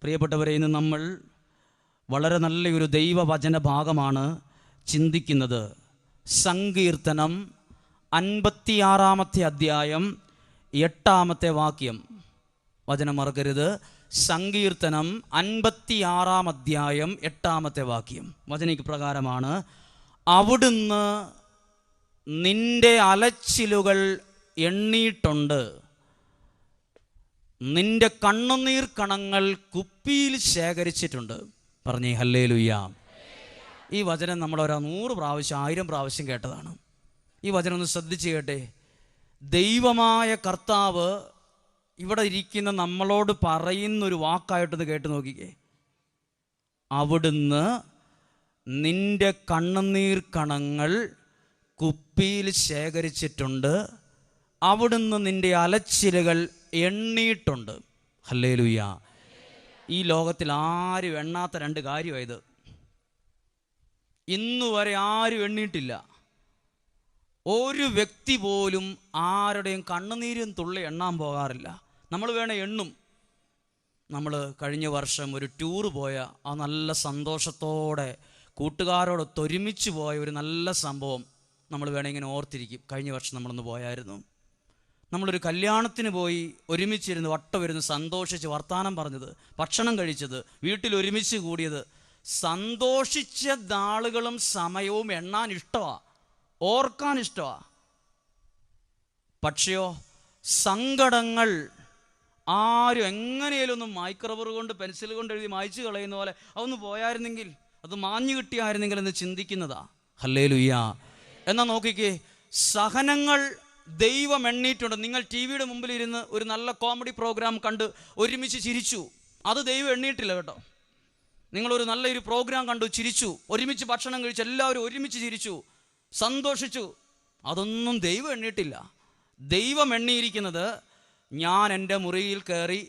പ്രിയപ്പെട്ടവരെ, ഇന്ന് നമ്മൾ വളരെ നല്ലൊരു ദൈവവചന ഭാഗമാണ് ചിന്തിക്കുന്നത്. സങ്കീർത്തനം 56 അധ്യായം 8 വാക്യം. വചനം മറക്കരുത്. സങ്കീർത്തനം 56 അധ്യായം 8 വാക്യം. വചന പ്രകാരമാണ്: അവിടുന്ന് നിന്റെ അലച്ചിലുകൾ എണ്ണിയിട്ടുണ്ട്, നിന്റെ കണ്ണുനീർ കണങ്ങൾ കുപ്പിയിൽ ശേഖരിച്ചിട്ടുണ്ട്. പറഞ്ഞേ ഹല്ലേലൂയ. ഈ വചനം നമ്മൾ 100 പ്രാവശ്യം 1000 പ്രാവശ്യം കേട്ടതാണ്. ഈ വചനം ഒന്ന് ശ്രദ്ധിച്ച് കേട്ടെ. ദൈവമായ കർത്താവ് ഇവിടെ ഇരിക്കുന്ന നമ്മളോട് പറയുന്നൊരു വാക്കായിട്ടൊന്ന് കേട്ട് നോക്കിക്കേ. അവിടുന്ന് നിന്റെ കണ്ണുനീർ കണങ്ങൾ കുപ്പിയിൽ ശേഖരിച്ചിട്ടുണ്ട്, അവിടുന്ന് നിന്റെ അലച്ചിലുകൾ എണ്ണിയിട്ടുണ്ട്. ഹല്ലേലൂയ. ഈ ലോകത്തിൽ ആരും എണ്ണാത്ത 2 കാര്യമായത്. ഇന്നുവരെ ആരും എണ്ണിയിട്ടില്ല. ഒരു വ്യക്തി പോലും ആരുടെയും കണ്ണുനീരും തുള്ളി എണ്ണാൻ പോകാറില്ല. നമ്മൾ വേണേൽ എണ്ണും. നമ്മൾ കഴിഞ്ഞ വർഷം ഒരു ടൂറ് പോയ ആ നല്ല സന്തോഷത്തോടെ കൂട്ടുകാരോടൊത്ത് ഒരുമിച്ച് പോയ ഒരു നല്ല സംഭവം നമ്മൾ വേണേൽ ഇങ്ങനെ ഓർത്തിരിക്കും. കഴിഞ്ഞ വർഷം നമ്മളൊന്ന് പോയായിരുന്നു. നമ്മളൊരു കല്യാണത്തിന് പോയി, ഒരുമിച്ചിരുന്ന് വട്ടമിരുന്ന് സന്തോഷിച്ച് വർത്തമാനം പറഞ്ഞത്, ഭക്ഷണം കഴിച്ചത്, വീട്ടിൽ ഒരുമിച്ച് കൂടിയത്, സന്തോഷിച്ച നാളുകളും സമയവും എണ്ണാൻ ഇഷ്ടമാണ്, ഓർക്കാൻ ഇഷ്ടമാണ്. പക്ഷെയോ സങ്കടങ്ങൾ ആരും എങ്ങനെയാലും ഒന്ന് മൈക്രോബർ കൊണ്ട് പെൻസിൽ കൊണ്ട് എഴുതി മായ്ച്ചു കളയുന്ന പോലെ അതൊന്ന് പോയായിരുന്നെങ്കിൽ, അത് മാഞ്ഞു കിട്ടിയായിരുന്നെങ്കിൽ എന്ന് ചിന്തിക്കുന്നതാ. ഹല്ലേലൂയ. എന്നാൽ നോക്കിക്കേ, സഹനങ്ങൾ ദൈവം എണ്ണിയിട്ടുണ്ട്. നിങ്ങൾ ടി വിയുടെ മുമ്പിൽ ഇരുന്ന് ഒരു നല്ല കോമഡി പ്രോഗ്രാം കണ്ട് ഒരുമിച്ച് ചിരിച്ചു, അത് ദൈവം എണ്ണിയിട്ടില്ല കേട്ടോ. നിങ്ങളൊരു നല്ലൊരു പ്രോഗ്രാം കണ്ടു, ചിരിച്ചു, ഒരുമിച്ച് ഭക്ഷണം കഴിച്ചു, എല്ലാവരും ഒരുമിച്ച് ചിരിച്ചു, സന്തോഷിച്ചു, അതൊന്നും ദൈവം എണ്ണിയിട്ടില്ല. ദൈവം എണ്ണിയിരിക്കുന്നത്, ഞാൻ എൻ്റെ മുറിയിൽ കയറി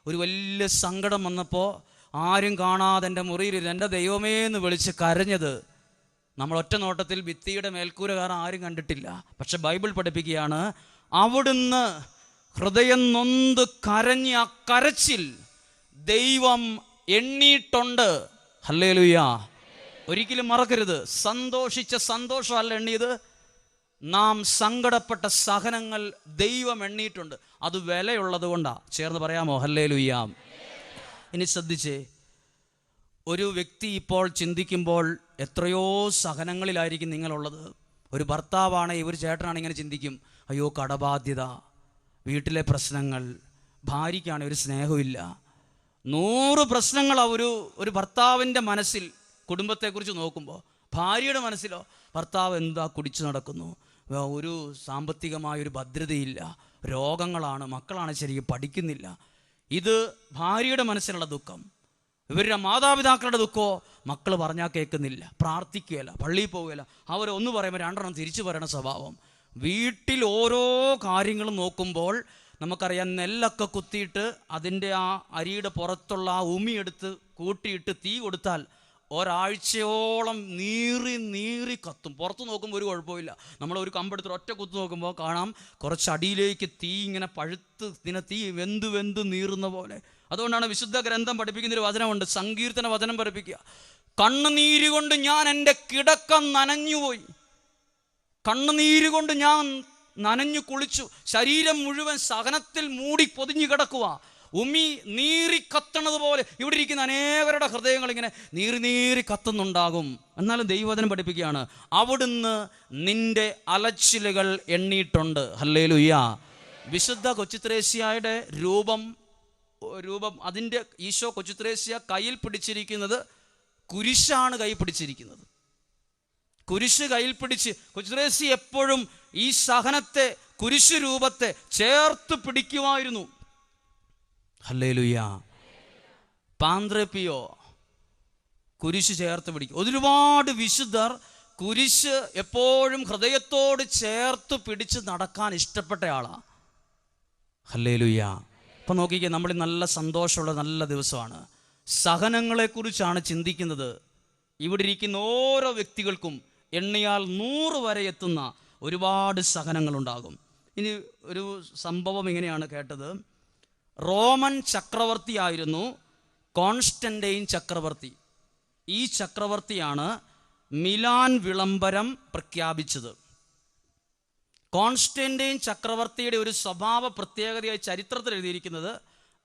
ഒരു വലിയ സങ്കടം വന്നപ്പോൾ ആരും കാണാതെ എൻ്റെ മുറിയിൽ എൻ്റെ ദൈവമേ എന്ന് വിളിച്ച് കരഞ്ഞത് നമ്മൾ ഒറ്റ നോട്ടത്തിൽ ഭിത്തിയുടെ മേൽക്കൂരകാരൻ ആരും കണ്ടിട്ടില്ല. പക്ഷെ ബൈബിൾ പഠിപ്പിക്കുകയാണ്, അവിടുന്ന് ഹൃദയം നൊന്ത് കരഞ്ഞ ആ കരച്ചിൽ ദൈവം എണ്ണിയിട്ടുണ്ട്. ഹല്ലേലൂയ. ഒരിക്കലും മറക്കരുത്, സന്തോഷിച്ച സന്തോഷമല്ല എണ്ണിയത്, നാം സങ്കടപ്പെട്ട സഹനങ്ങൾ ദൈവം എണ്ണിയിട്ടുണ്ട്. അത് വിലയുള്ളത് കൊണ്ടാണ്. ചേർന്ന് പറയാമോ ഹല്ലേലൂയ. ഇനി ശ്രദ്ധിച്ചേ, ഒരു വ്യക്തി ഇപ്പോൾ ചിന്തിക്കുമ്പോൾ എത്രയോ സഹനങ്ങളിലായിരിക്കും നിങ്ങളുള്ളത്. ഒരു ഭർത്താവാണെങ്കിൽ, ഒരു ചേട്ടനാണെങ്കിൽ ഇങ്ങനെ ചിന്തിക്കും, അയ്യോ കടബാധ്യത, വീട്ടിലെ പ്രശ്നങ്ങൾ, ഭാര്യയ്ക്കാണെങ്കിൽ ഒരു സ്നേഹമില്ല, 100 പ്രശ്നങ്ങൾ ഒരു ഭർത്താവിൻ്റെ മനസ്സിൽ കുടുംബത്തെക്കുറിച്ച് നോക്കുമ്പോൾ. ഭാര്യയുടെ മനസ്സിലോ, ഭർത്താവ് എന്താ കുടിച്ചു നടക്കുന്നു, ഒരു സാമ്പത്തികമായൊരു ഭദ്രതയില്ല, രോഗങ്ങളാണ്, മക്കളാണ് ശരിക്കും പഠിക്കുന്നില്ല. ഇത് ഭാര്യയുടെ മനസ്സിലുള്ള ദുഃഖം. ഇവരുടെ മാതാപിതാക്കളുടെ ദുഃഖമോ, മക്കൾ പറഞ്ഞാൽ കേൾക്കുന്നില്ല, പ്രാർത്ഥിക്കുകയില്ല, പള്ളിയിൽ പോവുകയില്ല, അവരൊന്ന് പറയുമ്പോൾ 2 തിരിച്ചു പറയണ സ്വഭാവം. വീട്ടിൽ ഓരോ കാര്യങ്ങളും നോക്കുമ്പോൾ നമുക്കറിയാം, നെല്ലൊക്കെ കുത്തിയിട്ട് അതിൻ്റെ ആ അരിയുടെ പുറത്തുള്ള ആ ഉമിയെടുത്ത് കൂട്ടിയിട്ട് തീ കൊടുത്താൽ ഒരാഴ്ചയോളം നീറി കത്തും. പുറത്ത് നോക്കുമ്പോൾ ഒരു കുഴപ്പമില്ല. നമ്മളൊരു കമ്പെടുത്ത് ഒറ്റ കുത്ത് നോക്കുമ്പോൾ കാണാം കുറച്ച് അടിയിലേക്ക് തീ ഇങ്ങനെ പഴുത്ത് തീ വെന്ത് നീറുന്ന പോലെ. അതുകൊണ്ടാണ് വിശുദ്ധ ഗ്രന്ഥം പഠിപ്പിക്കുന്നൊരു വചനമുണ്ട്, സങ്കീർത്തന വചനം പഠിപ്പിക്കുക, കണ്ണുനീര് കൊണ്ട് ഞാൻ എൻ്റെ കിടക്ക നനഞ്ഞുപോയി, കണ്ണുനീര് കൊണ്ട് ഞാൻ നനഞ്ഞു കുളിച്ചു, ശരീരം മുഴുവൻ സഹനത്തിൽ മൂടി പൊതിഞ്ഞു കിടക്കുക, ഉമി നീറി കത്തണത് പോലെ. ഇവിടെ ഇരിക്കുന്ന അനേകരുടെ ഹൃദയങ്ങൾ ഇങ്ങനെ നീറി കത്തുന്നുണ്ടാകും. എന്നാലും ദൈവവചനം പഠിപ്പിക്കുകയാണ്, അവിടുന്ന് നിന്റെ അലച്ചിലുകൾ എണ്ണിയിട്ടുണ്ട്. ഹല്ലേലൂയ. വിശുദ്ധ കൊച്ചുത്രേസ്യയുടെ രൂപം അതിൻ്റെ ഈശോ കൊച്ചുത്രേസ്യ കയ്യിൽ പിടിച്ചിരിക്കുന്നത് കുരിശാണ്. കൈ പിടിച്ചിരിക്കുന്നത് കുരിശ് കയ്യിൽ പിടിച്ച് കൊച്ചുത്രേസ്യ എപ്പോഴും ഈ സഹനത്തെ, കുരിശ് രൂപത്തെ ചേർത്ത് പിടിക്കുമായിരുന്നു. ഹല്ലേലൂയ. പാന്ത്രപ്പിയോ കുരിശ് ചേർത്ത് പിടിക്കും. ഒരുപാട് വിശുദ്ധർ കുരിശ് എപ്പോഴും ഹൃദയത്തോട് ചേർത്ത് പിടിച്ച് നടക്കാൻ ഇഷ്ടപ്പെട്ട ആളാണ്. ഹല്ലേലൂയ. അപ്പം നോക്കിക്കേ, നമ്മൾ നല്ല സന്തോഷമുള്ള നല്ല ദിവസമാണ്. സഹനങ്ങളെക്കുറിച്ചാണ് ചിന്തിക്കുന്നത്. ഇവിടെ ഇരിക്കുന്ന ഓരോ വ്യക്തികൾക്കും എണ്ണിയാൽ 100 വരെ എത്തുന്ന ഒരുപാട് സഹനങ്ങളുണ്ടാകും. ഇനി ഒരു സംഭവം ഇങ്ങനെയാണ് കേട്ടത്. റോമൻ ചക്രവർത്തിയായിരുന്നു കോൺസ്റ്റന്റൈൻ ചക്രവർത്തി. ഈ ചക്രവർത്തിയാണ് മിലാൻ വിളംബരം പ്രഖ്യാപിച്ചത്. കോൺസ്റ്റന്റൈൻ ചക്രവർത്തിയുടെ ഒരു സ്വഭാവ പ്രത്യേകതയായി ചരിത്രത്തിൽ എഴുതിയിരിക്കുന്നത്,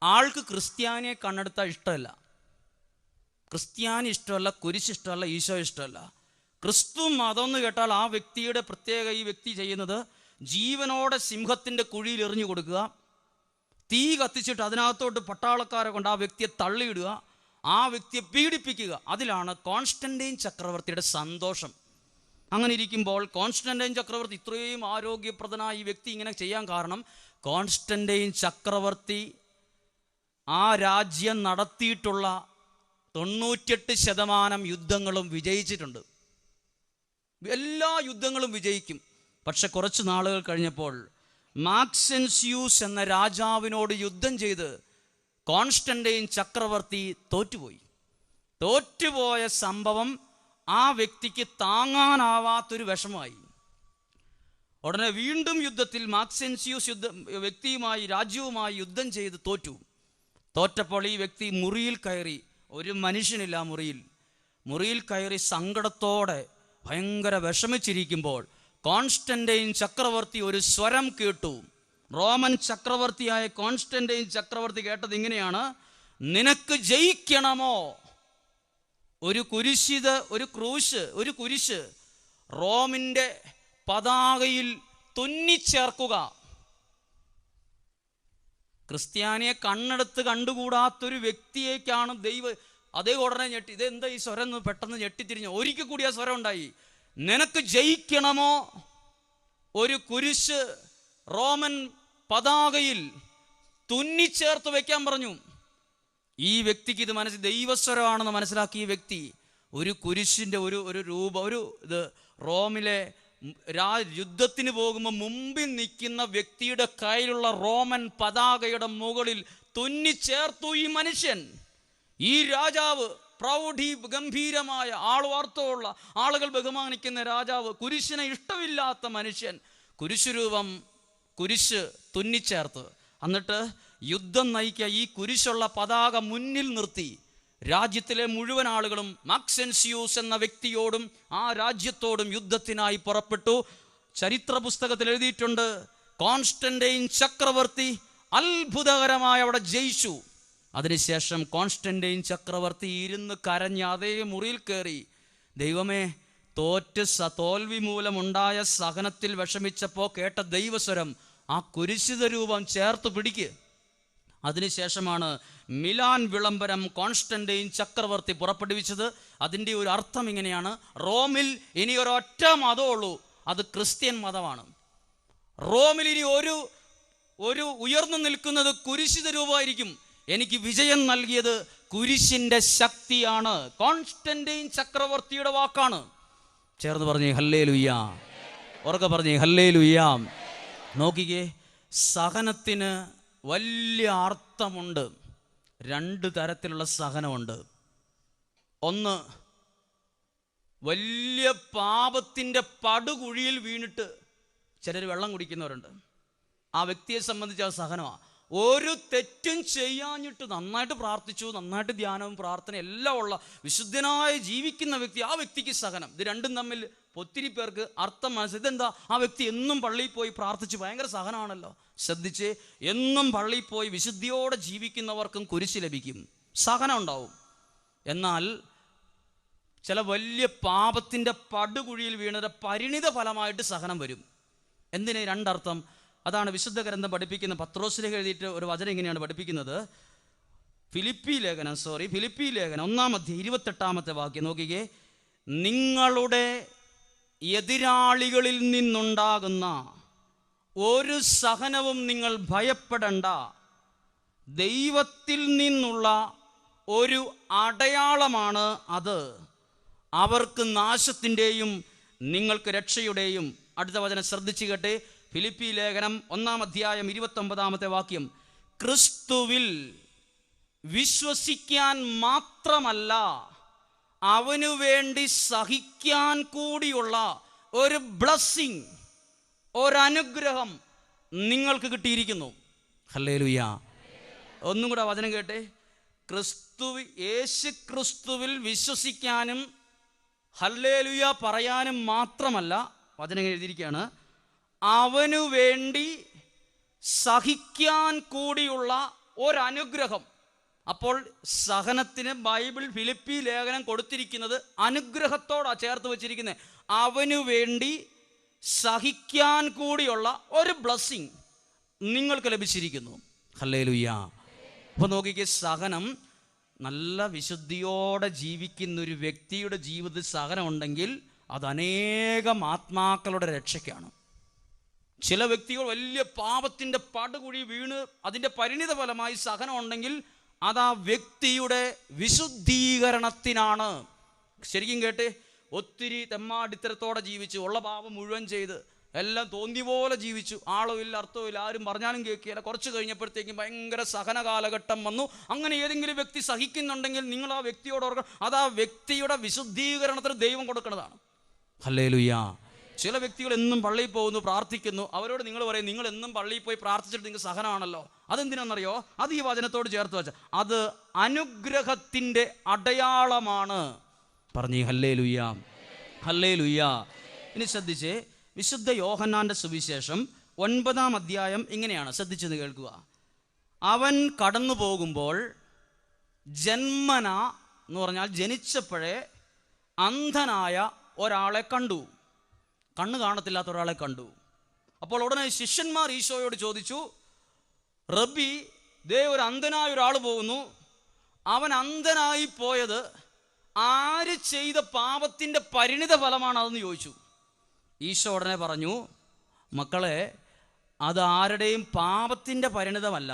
ആൾക്ക് ക്രിസ്ത്യാനിയെ കണ്ണെടുത്താൽ ഇഷ്ടമല്ല. ക്രിസ്ത്യാനി ഇഷ്ടമല്ല, കുരിശ് ഇഷ്ടമല്ല, ഈശോ ഇഷ്ടമല്ല. ക്രിസ്തു മതം എന്ന് കേട്ടാൽ ആ വ്യക്തിയുടെ പ്രത്യേക ഈ വ്യക്തി ചെയ്യുന്നത് ജീവനോടെ സിംഹത്തിൻ്റെ കുഴിയിൽ എറിഞ്ഞു കൊടുക്കുക, തീ കത്തിച്ചിട്ട് അതിനകത്തോട്ട് പട്ടാളക്കാരെ കൊണ്ട് ആ വ്യക്തിയെ തള്ളിയിടുക, ആ വ്യക്തിയെ പീഡിപ്പിക്കുക. അതിലാണ് കോൺസ്റ്റന്റൈൻ ചക്രവർത്തിയുടെ സന്തോഷം. അങ്ങനെ ഇരിക്കുമ്പോൾ കോൺസ്റ്റന്റൈൻ ചക്രവർത്തി ഇത്രയും ആരോഗ്യപ്രദനായ ഈ വ്യക്തി ഇങ്ങനെ ചെയ്യാൻ കാരണം, കോൺസ്റ്റന്റൈൻ ചക്രവർത്തി ആ രാജ്യം നടത്തിയിട്ടുള്ള 98% യുദ്ധങ്ങളും വിജയിച്ചിട്ടുണ്ട്. എല്ലാ യുദ്ധങ്ങളും വിജയിക്കും. പക്ഷെ കുറച്ച് നാളുകൾ കഴിഞ്ഞപ്പോൾ മാക്സെൻസ്യൂസ് എന്ന രാജാവിനോട് യുദ്ധം ചെയ്ത് കോൺസ്റ്റന്റൈൻ ചക്രവർത്തി തോറ്റുപോയ സംഭവം ആ വ്യക്തിക്ക് താങ്ങാനാവാത്തൊരു വിഷമമായി. ഉടനെ വീണ്ടും യുദ്ധത്തിൽ മാക്സെൻസ്യൂസ് രാജ്യവുമായി യുദ്ധം ചെയ്ത് തോറ്റപ്പോൾ ഈ വ്യക്തി മുറിയിൽ കയറി, ഒരു മനുഷ്യനില്ല മുറിയിൽ കയറി സങ്കടത്തോടെ ഭയങ്കര വിഷമിച്ചിരിക്കുമ്പോൾ കോൺസ്റ്റന്റൈൻ ചക്രവർത്തി ഒരു സ്വരം കേട്ടു. റോമൻ ചക്രവർത്തിയായ കോൺസ്റ്റന്റൈൻ ചക്രവർത്തി കേട്ടത് ഇങ്ങനെയാണ്: നിനക്ക് ജയിക്കണമോ, ഒരു കുരിശ് റോമിൻ്റെ പതാകയിൽ തുന്നിച്ചേർക്കുക. ക്രിസ്ത്യാനിയെ കണ്ണെടുത്ത് കണ്ടുകൂടാത്തൊരു വ്യക്തിയേക്കാണ് അതേ ഉടനെ ഞെട്ടി. ഇതെന്താ ഈ സ്വരം എന്ന് പെട്ടെന്ന് ഞെട്ടിത്തിരിഞ്ഞു. ഒരിക്കൽ കൂടി ആ സ്വരം ഉണ്ടായി: നിനക്ക് ജയിക്കണമോ, ഒരു കുരിശ് റോമൻ പതാകയിൽ തുന്നിച്ചേർത്ത് വെക്കാൻ പറഞ്ഞു. ഈ വ്യക്തിക്ക് ഇത് ദൈവസ്വരമാണെന്ന് മനസ്സിലാക്കിയ വ്യക്തി ഒരു കുരിശിൻ്റെ ഒരു രൂപം, റോമിലെ യുദ്ധത്തിന് പോകുമ്പോൾ മുമ്പിൽ നിൽക്കുന്ന വ്യക്തിയുടെ കയ്യിലുള്ള റോമൻ പതാകയുടെ മുകളിൽ തുന്നിച്ചേർത്തു. ഈ മനുഷ്യൻ, ഈ രാജാവ്, ഗംഭീരമായ ആൾവാർത്തമുള്ള ആളുകൾ ബഹുമാനിക്കുന്ന രാജാവ്, കുരിശിനെ ഇഷ്ടമില്ലാത്ത മനുഷ്യൻ കുരിശ് തുന്നിച്ചേർത്ത് എന്നിട്ട് യുദ്ധം നയിക്കുക. ഈ കുരിശുള്ള പതാക മുന്നിൽ നിർത്തി രാജ്യത്തിലെ മുഴുവൻ ആളുകളും മാക്സെൻസ്യൂസ് എന്ന വ്യക്തിയോടും ആ രാജ്യത്തോടും യുദ്ധത്തിനായി പുറപ്പെട്ടു. ചരിത്ര പുസ്തകത്തിൽ എഴുതിയിട്ടുണ്ട്, കോൺസ്റ്റന്റൈൻ ചക്രവർത്തി അത്ഭുതകരമായി അവിടെ ജയിച്ചു. അതിനുശേഷം കോൺസ്റ്റന്റൈൻ ചക്രവർത്തി ഇരുന്ന് കരഞ്ഞ് അതേ മുറിയിൽ കയറി, ദൈവമേ, തോൽവി മൂലമുണ്ടായ സഹനത്തിൽ വിഷമിച്ചപ്പോൾ കേട്ട ദൈവസ്വരം, ആ കുരിശിത രൂപം ചേർത്ത് പിടിക്ക്. അതിനുശേഷമാണ് മിലാൻ വിളംബരം കോൺസ്റ്റന്റൈൻ ചക്രവർത്തി പുറപ്പെടുവിച്ചത്. അതിൻ്റെ ഒരു അർത്ഥം ഇങ്ങനെയാണ്: റോമിൽ ഇനി ഒരൊറ്റ മതമുള്ളൂ, അത് ക്രിസ്ത്യൻ മതമാണ്. റോമിൽ ഇനി ഒരു ഉയർന്നു നിൽക്കുന്നത് കുരിശിത രൂപമായിരിക്കും. എനിക്ക് വിജയം നൽകിയത് കുരിശിൻ്റെ ശക്തിയാണ്. കോൺസ്റ്റന്റൈൻ ചക്രവർത്തിയുടെ വാക്കാണ്. ചേർന്ന് പറഞ്ഞേ ഹല്ലേലൂയ, ഉറക്കെ പറഞ്ഞേ ഹല്ലേലൂയ. നോക്കിക്കേ, സഹനത്തിന് വലിയ അർത്ഥമുണ്ട്. 2 തരത്തിലുള്ള സഹനമുണ്ട്. ഒന്ന്, വലിയ പാപത്തിൻ്റെ പടുകുഴിയിൽ വീണിട്ട് ചിലർ വെള്ളം കുടിക്കുന്നവരുണ്ട്. ആ വ്യക്തിയെ സംബന്ധിച്ച് ആ സഹനമാണ്. ഒരു തെറ്റും ചെയ്യാഞ്ഞിട്ട് നന്നായിട്ട് പ്രാർത്ഥിച്ചു, നന്നായിട്ട് ധ്യാനവും പ്രാർത്ഥന എല്ലാം ഉള്ള വിശുദ്ധനായി ജീവിക്കുന്ന വ്യക്തി, ആ വ്യക്തിക്ക് സഹനം. ഇത് രണ്ടും തമ്മിൽ ഒത്തിരി പേർക്ക് അർത്ഥം മനസ്സിൽ. ഇതെന്താ, ആ വ്യക്തി എന്നും പള്ളിയിൽ പോയി പ്രാർത്ഥിച്ച് ഭയങ്കര സഹനമാണല്ലോ. ശ്രദ്ധിച്ച്, എന്നും പള്ളിയിൽ പോയി വിശുദ്ധിയോടെ ജീവിക്കുന്നവർക്കും കുരിശ് ലഭിക്കും, സഹനം ഉണ്ടാവും. എന്നാൽ ചില വലിയ പാപത്തിൻ്റെ പടുകുഴിയിൽ വീണത് പരിണിത ഫലമായിട്ട് സഹനം വരും. എന്തിന്? 2 അർത്ഥം. അതാണ് വിശുദ്ധ ഗ്രന്ഥം പഠിപ്പിക്കുന്ന. പത്രോസിലേക്ക് എഴുതിയിട്ട് ഒരു വചനം ഇങ്ങനെയാണ് പഠിപ്പിക്കുന്നത്. ഫിലിപ്പി ലേഖനം 1-ാം അധ്യായം 28-ാമത്തെ വാക്യം നോക്കിക്കേ: നിങ്ങളുടെ എതിരാളികളിൽ നിന്നുണ്ടാകുന്ന ഒരു സഹനവും നിങ്ങൾ ഭയപ്പെടണ്ട, ദൈവത്തിൽ നിന്നുള്ള ഒരു അടയാളമാണ് അത്, അവർക്ക് നാശത്തിൻ്റെയും നിങ്ങൾക്ക് രക്ഷയുടെയും. അടുത്ത വചനം ശ്രദ്ധിച്ചു കേട്ടെ. ഫിലിപ്പി ലേഖനം 1-ാം അധ്യായം 29-ാമത്തെ വാക്യം: ക്രിസ്തുവിൽ വിശ്വസിക്കാൻ മാത്രമല്ല, അവനു വേണ്ടി സഹിക്കാൻ കൂടിയുള്ള ഒരു ബ്ലെസ്സിങ്, ഒരനുഗ്രഹം നിങ്ങൾക്ക് കിട്ടിയിരിക്കുന്നു. ഹല്ലേലൂയ. ഒന്നും കൂടെ വചനം കേട്ടെ: യേശു ക്രിസ്തുവിൽ വിശ്വസിക്കാനും ഹല്ലേലൂയ പറയാനും മാത്രമല്ല, വചനം എഴുതിയിരിക്കുകയാണ്, അവനു വേണ്ടി സഹിക്കാൻ കൂടിയുള്ള ഒരനുഗ്രഹം. അപ്പോൾ സഹനത്തിന് ബൈബിൾ ഫിലിപ്പി ലേഖനം കൊടുത്തിരിക്കുന്നത് അനുഗ്രഹത്തോടാണ് ചേർത്ത് വച്ചിരിക്കുന്നത്. അവനു വേണ്ടി സഹിക്കാൻ കൂടിയുള്ള ഒരു ബ്ലെസ്സിങ് നിങ്ങൾക്ക് ലഭിച്ചിരിക്കുന്നു. ഹല്ലേലൂയ. അപ്പോൾ നോക്കിക്കേ, സഹനം, നല്ല വിശുദ്ധിയോടെ ജീവിക്കുന്ന ഒരു വ്യക്തിയുടെ ജീവിതത്തിൽ സഹനം ഉണ്ടെങ്കിൽ അത് അനേകം ആത്മാക്കളുടെ രക്ഷയ്ക്കാണ്. ചില വ്യക്തികൾ വലിയ പാപത്തിൻ്റെ പടുകുഴി വീണ് അതിൻ്റെ പരിണിത ഫലമായി സഹനം ഉണ്ടെങ്കിൽ അത് ആ വ്യക്തിയുടെ വിശുദ്ധീകരണത്തിനാണ്. ശരിക്കും കേട്ട്, ഒത്തിരി തെമ്മാടിത്തരത്തോടെ ജീവിച്ചു, ഉള്ള പാപം മുഴുവൻ ചെയ്ത് എല്ലാം തോന്നിയ പോലെ ജീവിച്ചു, ആളുമില്ല, അർത്ഥമില്ല, ആരും പറഞ്ഞാലും കേൾക്കുകയില്ല. കുറച്ച് കഴിഞ്ഞപ്പോഴത്തേക്കും ഭയങ്കര സഹന കാലഘട്ടം വന്നു. അങ്ങനെ ഏതെങ്കിലും വ്യക്തി സഹിക്കുന്നുണ്ടെങ്കിൽ നിങ്ങൾ ആ വ്യക്തിയോട് ഓർക്കണം, അത് ആ വ്യക്തിയുടെ വിശുദ്ധീകരണത്തിന് ദൈവം കൊടുക്കുന്നതാണ്. ഹല്ലേലൂയ. ചില വ്യക്തികൾ എന്നും പള്ളിയിൽ പോകുന്നു, പ്രാർത്ഥിക്കുന്നു. അവരോട് നിങ്ങൾ പറയും, നിങ്ങൾ എന്നും പള്ളിയിൽ പോയി പ്രാർത്ഥിച്ചിട്ട് നിങ്ങൾക്ക് സഹനമാണല്ലോ. അതെന്തിനാണെന്നറിയോ? അത് ഈ വചനത്തോട് ചേർത്ത് വെച്ച അത് അനുഗ്രഹത്തിൻ്റെ അടയാളമാണ്. പറഞ്ഞേ ഹല്ലേലൂയ, ഹല്ലേലൂയ. ഇനി ശ്രദ്ധിച്ചേ, വിശുദ്ധ യോഹന്നാൻ്റെ സുവിശേഷം 9-ാം അധ്യായം ഇങ്ങനെയാണ്, ശ്രദ്ധിച്ചത് കേൾക്കുക. അവൻ കടന്നു പോകുമ്പോൾ ജന്മന എന്ന് പറഞ്ഞാൽ ജനിച്ചപ്പോഴേ അന്ധനായ ഒരാളെ കണ്ടു, കണ്ണ് കാണത്തില്ലാത്ത ഒരാളെ കണ്ടു. അപ്പോൾ ഉടനെ ശിഷ്യന്മാർ ഈശോയോട് ചോദിച്ചു, റബ്ബി, ദേ ഒരു അന്ധനായ ഒരാൾ പോകുന്നു, അവൻ അന്ധനായി പോയത് ആര് ചെയ്ത പാപത്തിൻ്റെ പരിണിത ഫലമാണ് അതെന്ന് ചോദിച്ചു. ഈശോ ഉടനെ പറഞ്ഞു, മക്കളെ, അത് ആരുടെയും പാപത്തിൻ്റെ പരിണിതമല്ല,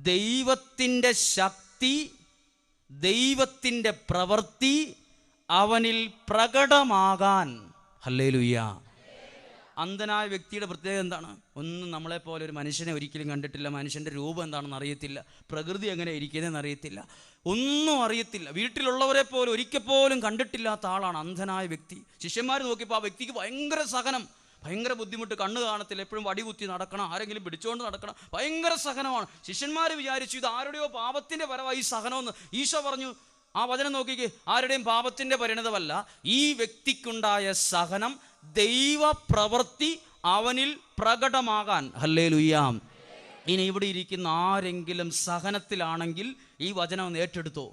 ദൈവത്തിൻ്റെ ശക്തി, ദൈവത്തിൻ്റെ പ്രവൃത്തി അവനിൽ പ്രകടമാകാൻ. ഹല്ലേലൂയ. അന്ധനായ വ്യക്തിയുടെ പ്രത്യേകത എന്താണ്? ഒന്നും നമ്മളെപ്പോലെ ഒരു മനുഷ്യനെ ഒരിക്കലും കണ്ടിട്ടില്ല, മനുഷ്യൻ്റെ രൂപം എന്താണെന്ന് അറിയത്തില്ല, പ്രകൃതി എങ്ങനെ ഇരിക്കുന്നതെന്ന് അറിയത്തില്ല, ഒന്നും അറിയത്തില്ല, വീട്ടിലുള്ളവരെ പോലും ഒരിക്കൽ പോലും കണ്ടിട്ടില്ലാത്ത ആളാണ് അന്ധനായ വ്യക്തി. ശിഷ്യന്മാർ നോക്കിയപ്പോൾ ആ വ്യക്തിക്ക് ഭയങ്കര സഹനം, ഭയങ്കര ബുദ്ധിമുട്ട്, കണ്ണ് കാണത്തില്ല, എപ്പോഴും വടികുത്തി നടക്കണം, ആരെങ്കിലും പിടിച്ചുകൊണ്ട് നടക്കണം, ഭയങ്കര സഹനമാണ്. ശിഷ്യന്മാർ വിചാരിച്ചു ഇത് ആരുടെയോ പാപത്തിൻ്റെ പരമായി സഹനമെന്ന്. ഈശോ പറഞ്ഞു, ആ വചനം നോക്കിക്കേ, ആരുടെയും പാപത്തിൻ്റെ പരിണിതമല്ല, ഈ വ്യക്തിക്കുണ്ടായ സഹനം ദൈവപ്രവൃത്തി അവനിൽ പ്രകടമാകാൻ. ഹല്ലേലൂയ. ഇനി ഇവിടെ ഇരിക്കുന്ന ആരെങ്കിലും സഹനത്തിലാണെങ്കിൽ ഈ വചനം ഒന്ന് ഏറ്റെടുത്തോ.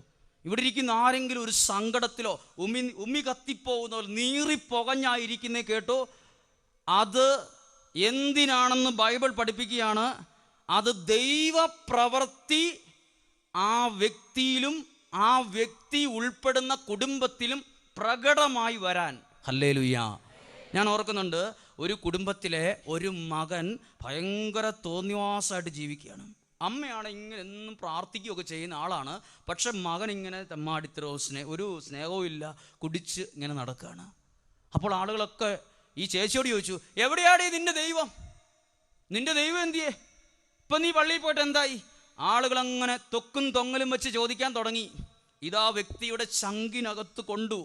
ഇവിടെ ഇരിക്കുന്ന ആരെങ്കിലും ഒരു സങ്കടത്തിലോ ഉമ്മി കത്തിപ്പോകുന്നോ നീറിപ്പൊകഞ്ഞായിരിക്കുന്നേ കേട്ടോ, അത് എന്തിനാണെന്ന് ബൈബിൾ പഠിപ്പിക്കുകയാണ്. അത് ദൈവപ്രവൃത്തി ആ വ്യക്തിയിലും ആ വ്യക്തി ഉൾപ്പെടുന്ന കുടുംബത്തിലും പ്രകടമായി വരാൻ. ഹല്ലേലൂയ. ഞാൻ ഓർക്കുന്നുണ്ട്, ഒരു കുടുംബത്തിലെ ഒരു മകൻ ഭയങ്കര തോന്നിവാസമായിട്ട് ജീവിക്കുകയാണ്. അമ്മയാണ് ഇങ്ങനെ എന്നും പ്രാർത്ഥിക്കുകയൊക്കെ ചെയ്യുന്ന ആളാണ്, പക്ഷെ മകൻ ഇങ്ങനെ തെമ്മാടിത്തരവും ഒരു സ്നേഹവും ഇല്ല, കുടിച്ച് ഇങ്ങനെ നടക്കുകയാണ്. അപ്പോൾ ആളുകളൊക്കെ ഈ ചേച്ചിയോട് ചോദിച്ചു, എവിടെയാടേ നിന്റെ ദൈവം? നിന്റെ ദൈവം എന്തിയേ? ഇപ്പം നീ പള്ളിയിൽ പോയിട്ട് എന്തായി? ആളുകളങ്ങനെ തൊക്കും തൊങ്ങലും വെച്ച് ചോദിക്കാൻ തുടങ്ങി. ഇതാ വ്യക്തിയുടെ ചങ്കിനകത്ത് കൊണ്ടു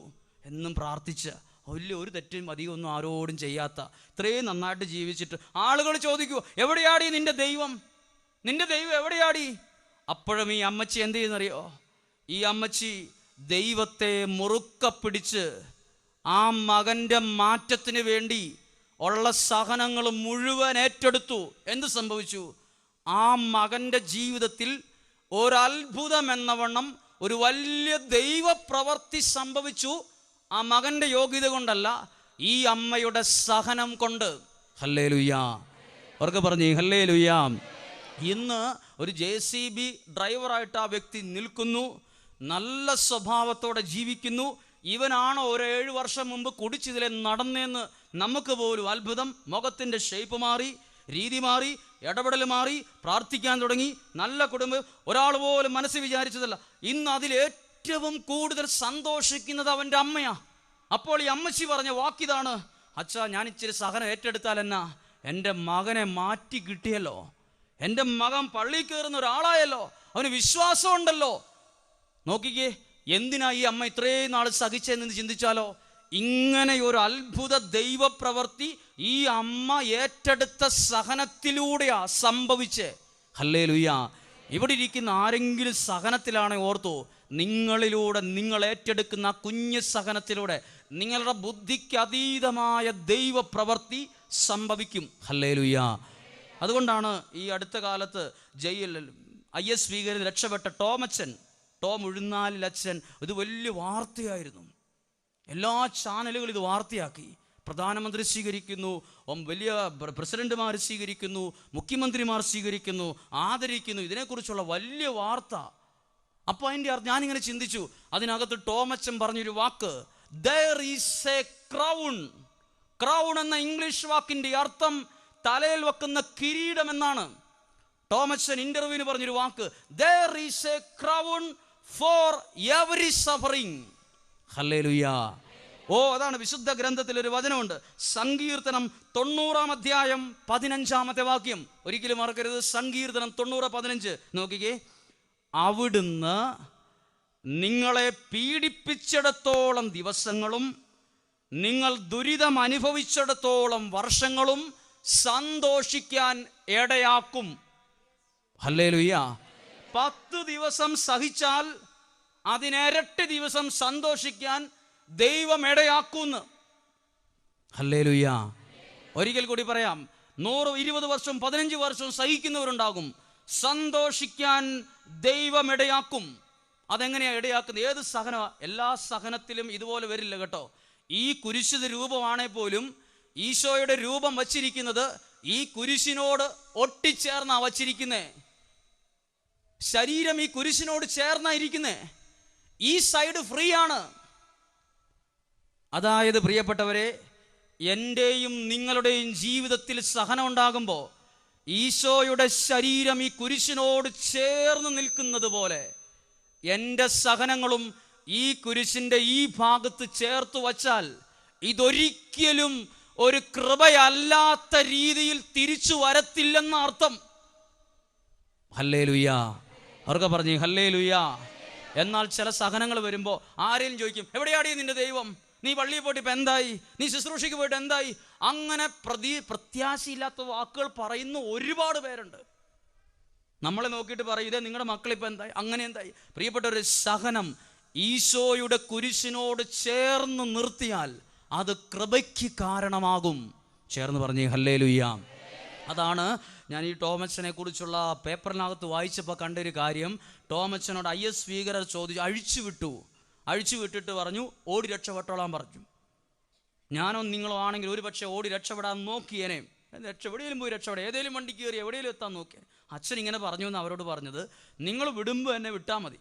എന്നും പ്രാർത്ഥിച്ച് വലിയ ഒരു തെറ്റും അധികമൊന്നും ആരോടും ചെയ്യാത്ത, ഇത്രയും നന്നായിട്ട് ജീവിച്ചിട്ട് ആളുകൾ ചോദിക്കൂ, എവിടെയാടി നിന്റെ ദൈവം? നിന്റെ ദൈവം എവിടെയാടി? അപ്പോഴും ഈ അമ്മച്ചി എന്ത് ചെയ്യുന്നറിയോ? ഈ അമ്മച്ചി ദൈവത്തെ മുറുക്ക പിടിച്ച് ആ മകൻ്റെ മാറ്റത്തിന് വേണ്ടി ഉള്ള സഹനങ്ങൾ മുഴുവൻ ഏറ്റെടുത്തു. എന്ത് സംഭവിച്ചു? ആ മകൻ്റെ ജീവിതത്തിൽ ഒരത്ഭുതം എന്നവണ്ണം ഒരു വലിയ ദൈവപ്രവൃത്തി സംഭവിച്ചു. ആ മകൻ്റെ യോഗ്യത കൊണ്ടല്ല, ഈ അമ്മയുടെ സഹനം കൊണ്ട്. ഹല്ലേലൂയ. അവർക്ക് പറഞ്ഞു ഹല്ലേലൂയ. ഇന്ന് ഒരു JCB ഡ്രൈവറായിട്ട് ആ വ്യക്തി നിൽക്കുന്നു, നല്ല സ്വഭാവത്തോടെ ജീവിക്കുന്നു. ഇവനാണോ ഒരു 7 വർഷം മുമ്പ് കുടിച്ചിതിലെ നടന്നേന്ന് നമുക്ക് പോലും അത്ഭുതം. മുഖത്തിൻ്റെ ഷേപ്പ് മാറി, രീതി മാറി, ഇടപെടൽ മാറി, പ്രാർത്ഥിക്കാൻ തുടങ്ങി, നല്ല കുടുംബം. ഒരാൾ പോലും മനസ്സിൽ വിചാരിച്ചതല്ല. ഇന്ന് അതിലേറ്റവും കൂടുതൽ സന്തോഷിക്കുന്നത് അവൻ്റെ അമ്മയാ. അപ്പോൾ ഈ അമ്മച്ചി പറഞ്ഞ വാക്കിതാണ്, അച്ഛാ, ഞാൻ ഇച്ചിരി സഹനം ഏറ്റെടുത്താൽ എന്നാ, എൻ്റെ മകനെ മാറ്റി കിട്ടിയല്ലോ, എൻ്റെ മകൻ പള്ളിയിൽ കയറുന്ന ഒരാളായല്ലോ, അവന് വിശ്വാസമുണ്ടല്ലോ. നോക്കിക്കേ, എന്തിനാ ഈ അമ്മ ഇത്രയും നാൾ സഹിച്ചതെന്ന് ചിന്തിച്ചാലോ. ഇങ്ങനെ ഒരു അത്ഭുത ദൈവപ്രവൃത്തി ഈ അമ്മ ഏറ്റെടുത്ത സഹനത്തിലൂടെയാ സംഭവിച്ചേ. ഹല്ലേലൂയ. ഇവിടെ ഇരിക്കുന്ന ആരെങ്കിലും സഹനത്തിലാണെ ഓർത്തോ, നിങ്ങളിലൂടെ നിങ്ങൾ ഏറ്റെടുക്കുന്ന കുഞ്ഞു സഹനത്തിലൂടെ നിങ്ങളുടെ ബുദ്ധിക്ക് അതീതമായ ദൈവപ്രവൃത്തി സംഭവിക്കും. ഹല്ലേലൂയ. അതുകൊണ്ടാണ് ഈ അടുത്ത കാലത്ത് IS ഭീകരത രക്ഷപ്പെട്ട ടോം ഉഴുന്നാലിൽ അച്ഛൻ, ഇത് വലിയ വാർത്തയായിരുന്നു. എല്ലാ ചാനലുകളും ഇത് വാർത്തയാക്കി. പ്രധാനമന്ത്രി സ്വീകരിക്കുന്നു, വലിയ പ്രസിഡന്റുമാർ സ്വീകരിക്കുന്നു, മുഖ്യമന്ത്രിമാർ സ്വീകരിക്കുന്നു, ആദരിക്കുന്നു, ഇതിനെക്കുറിച്ചുള്ള വലിയ വാർത്ത. അപ്പോൾ അതിൻ്റെ അർത്ഥം ഞാനിങ്ങനെ ചിന്തിച്ചു, അതിനകത്ത് ടോമച്ചൻ പറഞ്ഞൊരു വാക്ക്, there is a crown. Crown എന്ന ഇംഗ്ലീഷ് വാക്കിൻ്റെ അർത്ഥം തലയിൽ വെക്കുന്ന കിരീടം എന്നാണ്. ടോമച്ചൻ ഇന്റർവ്യൂവിന് പറഞ്ഞൊരു വാക്ക്, there is a crown for every suffering. Hallelujah. അതാണ് വിശുദ്ധ ഗ്രന്ഥത്തിൽ ഒരു വചനമുണ്ട്, സങ്കീർത്തനം 90-15 വാക്യം. ഒരിക്കലും മറക്കരുത്, സങ്കീർത്തനം 90:15. നോക്കിക്കേ, അവിടുന്ന് നിങ്ങളെ പീഡിപ്പിച്ചിടത്തോളം ദിവസങ്ങളും നിങ്ങൾ ദുരിതം അനുഭവിച്ചിടത്തോളം വർഷങ്ങളും സന്തോഷിക്കാൻ ഇടയാക്കും. ഹല്ലേലൂയ. 10 ദിവസം സഹിച്ചാൽ അതിനിരട്ടി ദിവസം സന്തോഷിക്കാൻ ദൈവം ഇടയാക്കുന്നു. ഹല്ലേലൂയ. ഒരിക്കൽ കൂടി പറയാം, 100, 20 വർഷം 15 വർഷം സഹിക്കുന്നവരുണ്ടാകും, സന്തോഷിക്കാൻ ദൈവം ഇടയാക്കും. അതെങ്ങനെയാണ് ഇടയാക്കുന്നത്? ഏത് സഹന? എല്ലാ സഹനത്തിലും ഇതുപോലെ വരില്ല കേട്ടോ. ഈ കുരിശിന്റെ രൂപമാണെ പോലും ഈശോയുടെ രൂപം വച്ചിരിക്കുന്നത് ഈ കുരിശിനോട് ഒട്ടിച്ചേർന്നാ വച്ചിരിക്കുന്നേ. ശരീരം ഈ കുരിശിനോട് ചേർന്നാ ഇരിക്കുന്നേ. ഈ സൈഡ് ഫ്രീ ആണ്. അതായത് പ്രിയപ്പെട്ടവരെ, എൻ്റെയും നിങ്ങളുടെയും ജീവിതത്തിൽ സഹനം ഉണ്ടാകുമ്പോൾ ഈശോയുടെ ശരീരം ഈ കുരിശിനോട് ചേർന്ന് നിൽക്കുന്നത് പോലെ എൻ്റെ സഹനങ്ങളും ഈ കുരിശിൻ്റെ ഈ ഭാഗത്ത് ചേർത്ത് വച്ചാൽ ഇതൊരിക്കലും ഒരു കൃപയല്ലാത്ത രീതിയിൽ തിരിച്ചു വരത്തില്ലെന്ന അർത്ഥം. ഹല്ലേലൂയ. അവർക്ക് പറഞ്ഞു ഹല്ലേലൂയ. എന്നാൽ ചില സഹനങ്ങൾ വരുമ്പോൾ ആരെയും ചോദിക്കും, എവിടെയാടി നിന്റെ ദൈവം? നീ പള്ളിയിൽ പോയിട്ട് ഇപ്പം എന്തായി? നീ ശുശ്രൂഷയ്ക്ക് പോയിട്ട് എന്തായി? അങ്ങനെ പ്രത്യാശയില്ലാത്ത വാക്കുകൾ പറയുന്ന ഒരുപാട് പേരുണ്ട്. നമ്മളെ നോക്കിയിട്ട് പറയും, ഇതേ നിങ്ങളുടെ മക്കളിപ്പോൾ എന്തായി, അങ്ങനെ എന്തായി. പ്രിയപ്പെട്ട ഒരു സഹനം ഈശോയുടെ കുരിശിനോട് ചേർന്ന് നിർത്തിയാൽ അത് കൃപയ്ക്ക് കാരണമാകും. ചേർന്ന് പറഞ്ഞേ ഹല്ലേലൂയ. അതാണ് ഞാൻ ഈ ടോമച്ചനെ കുറിച്ചുള്ള പേപ്പറിനകത്ത് വായിച്ചപ്പോൾ കണ്ടൊരു കാര്യം. ടോമച്ചനോട് IS ഭീകരർ അഴിച്ചു വിട്ടിട്ട് പറഞ്ഞു, ഓടി രക്ഷപ്പെട്ടോളാൻ പറഞ്ഞു. ഞാനോ നിങ്ങളോ ആണെങ്കിൽ ഒരു പക്ഷേ ഓടി രക്ഷപ്പെടാൻ നോക്കിയേനെ. എവിടെയെങ്കിലും പോയി രക്ഷപ്പെടാം, ഏതെങ്കിലും വണ്ടി കയറി എവിടെയെങ്കിലും എത്താൻ നോക്കിയാൽ. അച്ഛൻ ഇങ്ങനെ പറഞ്ഞു എന്ന് അവരോട് പറഞ്ഞത്, നിങ്ങൾ വിടുമ്പോൾ എന്നെ വിട്ടാൽ മതി,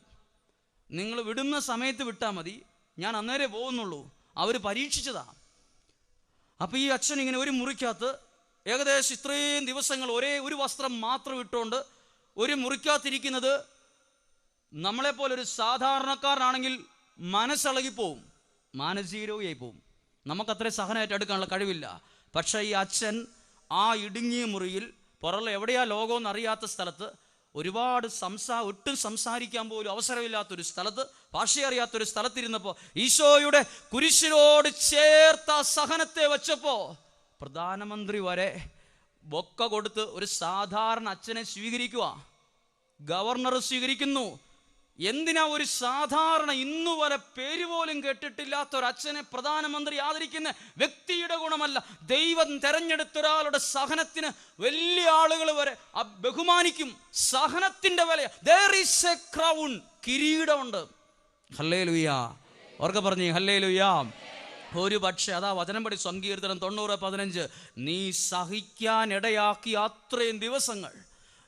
നിങ്ങൾ വിടുന്ന സമയത്ത് വിട്ടാൽ മതി, ഞാൻ അന്നേരെ പോകുന്നുള്ളൂ. അവർ പരീക്ഷിച്ചതാ. അപ്പോൾ ഈ അച്ഛൻ ഇങ്ങനെ ഒരു മുറിക്കകത്ത് ഏകദേശം ഇത്രയും ദിവസങ്ങൾ ഒരേ ഒരു വസ്ത്രം മാത്രം ഇട്ടുകൊണ്ട് ഒരു മുറിക്കകത്തിരിക്കുന്നത് നമ്മളെപ്പോലൊരു സാധാരണക്കാരനാണെങ്കിൽ മനസ്സിളകിപ്പോവും, മാനസികരോഗിയായി പോവും. നമുക്കത്ര സഹനമായിട്ട് എടുക്കാനുള്ള കഴിവില്ല. പക്ഷേ ഈ അച്ഛൻ ആ ഇടുങ്ങിയ മുറിയിൽ പുറമെ എവിടെയാ ലോകമെന്ന് അറിയാത്ത സ്ഥലത്ത്, ഒരുപാട് ഒട്ടും സംസാരിക്കാൻ പോലും അവസരമില്ലാത്തൊരു സ്ഥലത്ത്, ഭാഷ അറിയാത്തൊരു സ്ഥലത്തിരുന്നപ്പോൾ ഈശോയുടെ കുരിശിനോട് ചേർത്ത സഹനത്തെ വെച്ചപ്പോൾ പ്രധാനമന്ത്രി വരെ ബൊക്ക കൊടുത്ത് ഒരു സാധാരണ അച്ഛനെ സ്വീകരിക്കുക, ഗവർണർ സ്വീകരിക്കുന്നു. എന്തിനാ ഒരു സാധാരണ ഇന്നുവരെ പേര് പോലും കേട്ടിട്ടില്ലാത്ത ഒരു അച്ഛനെ പ്രധാനമന്ത്രി ആദരിക്കുന്ന? വ്യക്തിയുടെ ഗുണമല്ല, ദൈവം തെരഞ്ഞെടുത്ത ഒരാളുടെ സഹനത്തിന് വലിയ ആളുകൾ വരെ ബഹുമാനിക്കും. സഹനത്തിന്റെ വില. there is a crown, കിരീടമുണ്ട്. ഹല്ലേലൂയ. ഓർക്കെ പറഞ്ഞേ ഹല്ലേലൂയ. ഒരു പക്ഷേ അതാ വചനം പടി, സങ്കീർത്തനം 90:15, നീ സഹിക്കാൻ ഇടയാക്കിയ അത്രയും ദിവസങ്ങൾ,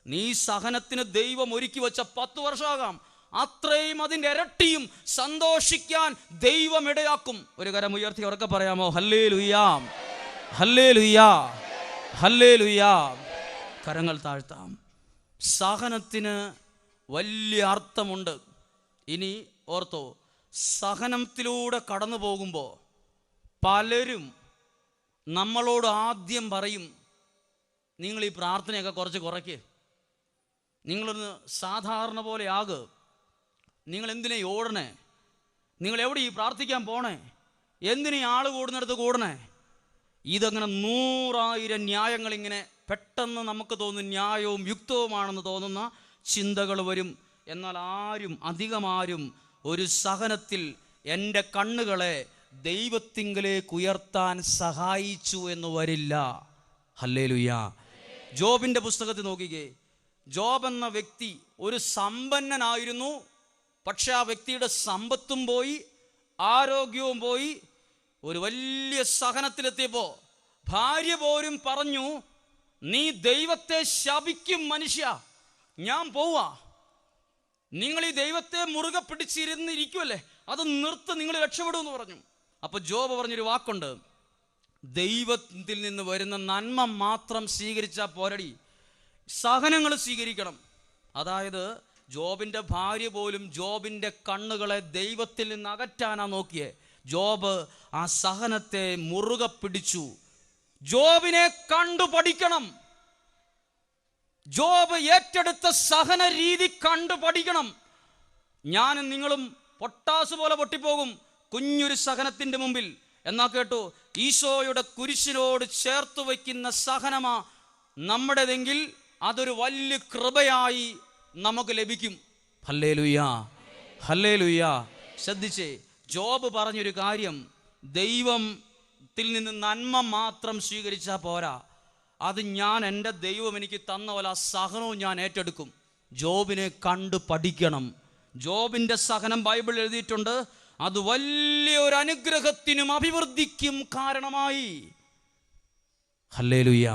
നീ സഹനത്തിന് ദൈവം ഒരുക്കി വെച്ച 10 വർഷമാകാം, അത്രയും അതിൻ്റെ ഇരട്ടിയും സന്തോഷിക്കാൻ ദൈവം ഇടയാക്കും. ഒരു കരം ഉയർത്തി ഉറക്കെ പറയാമോ? Hallelujah, hallelujah, hallelujah. കരങ്ങൾ താഴ്ത്താം. സഹനത്തിന് വലിയ അർത്ഥമുണ്ട്. ഇനി ഓർത്തോ, സഹനത്തിലൂടെ കടന്നു പോകുമ്പോൾ പലരും നമ്മളോട് ആദ്യം പറയും, നിങ്ങൾ ഈ പ്രാർത്ഥനയൊക്കെ കുറച്ച് കുറയ്ക്ക്, നിങ്ങളൊന്ന് സാധാരണ പോലെ ആക്, നിങ്ങൾ എന്തിനാ ഓടണേ, നിങ്ങൾ എവിടെ ഈ പ്രാർത്ഥിക്കാൻ പോണേ, എന്തിനാ ആൾ കൂടുന്നിടത്ത് കൂടണേ. ഇതങ്ങനെ 100,000 ന്യായങ്ങളിങ്ങനെ പെട്ടെന്ന് നമുക്ക് തോന്നുന്ന ന്യായവും യുക്തവുമാണെന്ന് തോന്നുന്ന ചിന്തകൾ വരും. എന്നാൽ അധികമാരും ഒരു സഹനത്തിൽ എൻ്റെ കണ്ണുകളെ ദൈവത്തിങ്കലേക്ക് ഉയർത്താൻ സഹായിച്ചു എന്ന് വരില്ല. ഹല്ലേലൂയ. ജോബിൻ്റെ പുസ്തകത്തിൽ നോക്കിക്കേ. ജോബ് എന്ന വ്യക്തി ഒരു സമ്പന്നനായിരുന്നു. പക്ഷെ ആ വ്യക്തിയുടെ സമ്പത്തും പോയി, ആരോഗ്യവും പോയി. ഒരു വലിയ സഹനത്തിലെത്തിയപ്പോൾ ഭാര്യ പോലും പറഞ്ഞു, നീ ദൈവത്തെ ശപിക്കും മനുഷ്യ, ഞാൻ പോവാ. നിങ്ങൾ ഈ ദൈവത്തെ മുറുകെ പിടിച്ചിരുന്നിരിക്കുമല്ലേ, അത് നിർത്ത്, നിങ്ങൾ രക്ഷപ്പെടുമെന്ന് പറഞ്ഞു. അപ്പോൾ ജോബ് പറഞ്ഞൊരു വാക്കുണ്ട്, ദൈവത്തിൽ നിന്ന് വരുന്ന നന്മ മാത്രം സ്വീകരിച്ചാൽ പോരടി, സഹനങ്ങൾ സ്വീകരിക്കണം. അതായത് ജോബിൻ്റെ ഭാര്യ പോലും ജോബിൻ്റെ കണ്ണുകളെ ദൈവത്തിൽ നിന്ന് അകറ്റാനാ നോക്കിയേ. ജോബ് ആ സഹനത്തെ മുറുകെ പിടിച്ചു. ജോബിനെ കണ്ടു പഠിക്കണം. ജോബ് ഏറ്റെടുത്ത സഹന രീതി കണ്ടു പഠിക്കണം. ഞാനും നിങ്ങളും പൊട്ടാസ് പോലെ പൊട്ടിപ്പോകും കുഞ്ഞൊരു സഹനത്തിൻ്റെ മുമ്പിൽ. എന്നാ കേട്ടോ, ഈശോയുടെ കുരിശിനോട് ചേർത്ത് വയ്ക്കുന്ന സഹനമാ നമ്മുടേതെങ്കിൽ അതൊരു വലിയ കൃപയായി നമുക്ക് ലഭിക്കും. ഹല്ലേലൂയാ, ഹല്ലേലൂയാ. ശ്രദ്ധിച്ചേ, ജോബ് പറഞ്ഞൊരു കാര്യം, ദൈവത്തിൽ നിന്ന് നന്മ മാത്രം സ്വീകരിച്ചാൽ പോരാ, അത് ഞാൻ എൻ്റെ ദൈവം എനിക്ക് തന്ന പോലെ ആ സഹനവും ഞാൻ ഏറ്റെടുക്കും. ജോബിനെ കണ്ടു പഠിക്കണം. ജോബിൻ്റെ സഹനം ബൈബിളിൽ എഴുതിയിട്ടുണ്ട്, അത് വലിയൊരു അനുഗ്രഹത്തിനും അഭിവൃദ്ധിക്കും കാരണമായി. ഹല്ലേലൂയ.